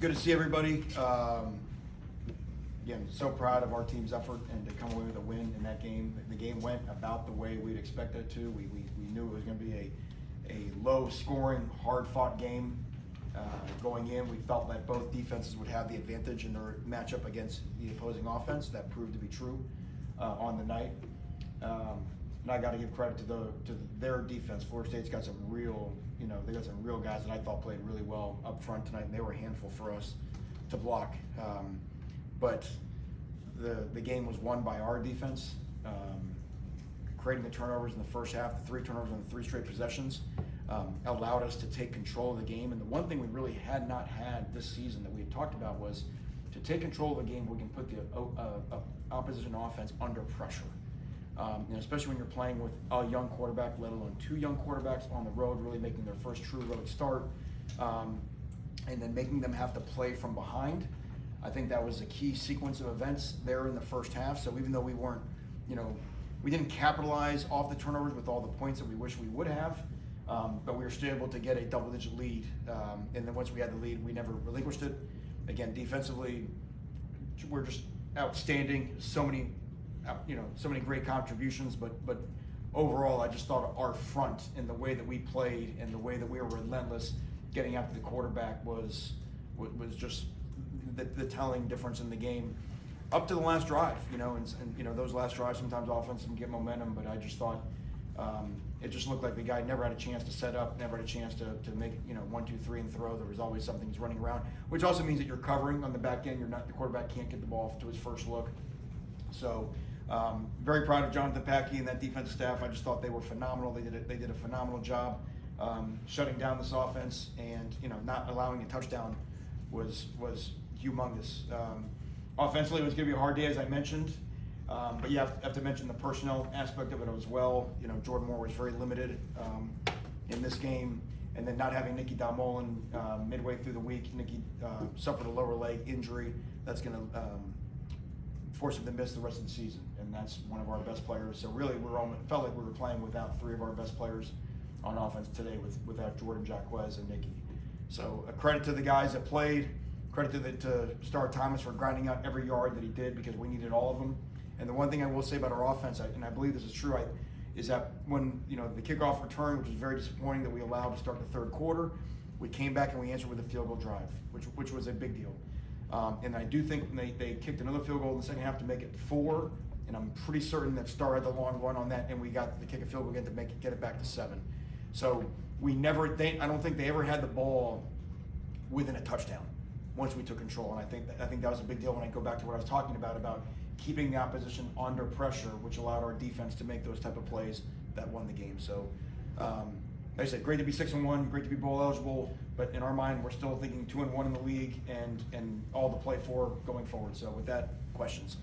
Good to see everybody. Again, so proud of our team's effort and to come away with a win in that game. The game went about the way we'd expected it to. We knew it was going to be a low-scoring, hard-fought game. Going in, we felt that both defenses would have the advantage in their matchup against the opposing offense. That proved to be true on the night. And I got to give credit to their defense. Florida State's got some real, they got some real guys that I thought played really well up front tonight, and they were a handful for us to block. But the game was won by our defense, creating the turnovers in the first half, the 3 turnovers on the 3 straight possessions, allowed us to take control of the game. And the one thing we really had not had this season that we had talked about was to take control of the game, we can put the opposition offense under pressure. Especially when you're playing with a young quarterback, let alone 2 young quarterbacks on the road, really making their first true road start, and then making them have to play from behind. I think that was a key sequence of events there in the first half. So even though we weren't, we didn't capitalize off the turnovers with all the points that we wish we would have, but we were still able to get a double-digit lead. And then once we had the lead, we never relinquished it. Again, defensively, we're just outstanding. So many great contributions, but overall, I just thought our front and the way that we played and the way that we were relentless getting after the quarterback was just the telling difference in the game up to the last drive. And those last drives sometimes offense can get momentum, but I just thought it just looked like the guy never had a chance to set up, never had a chance to make 1, 2, 3 and throw. There was always something he's running around, which also means that you're covering on the back end. The quarterback can't get the ball to his first look. So. Very proud of Jonathan Packey and that defensive staff. I just thought they were phenomenal. They did a phenomenal job shutting down this offense, and not allowing a touchdown was humongous. Offensively, it was going to be a hard day, as I mentioned, but you have to mention the personnel aspect of it as well. Jordan Moore was very limited in this game, and then not having Nicky Dalmolin midway through the week. Nicky suffered a lower leg injury that's going to force him to miss the rest of the season, and that's one of our best players. So really, felt like we were playing without 3 of our best players on offense today, without Jordan, Jacquez, and Nicky. So a credit to the guys that played, credit to Star Thomas for grinding out every yard that he did, because we needed all of them. And the one thing I will say about our offense, and I believe this is true, is that when the kickoff return, which was very disappointing that we allowed to start the 3rd quarter, we came back and we answered with a field goal drive, which was a big deal. And I do think they kicked another field goal in the second half to make it 4, and I'm pretty certain that Star had the long run on that, and we got the kick a field goal again to get it back to 7. So I don't think they ever had the ball within a touchdown once we took control, and I think that was a big deal when I go back to what I was talking about keeping the opposition under pressure, which allowed our defense to make those type of plays that won the game. So. Like I said, great to be 6-1, great to be bowl eligible, but in our mind, we're still thinking 2-1 in the league and all to play for going forward. So with that, questions.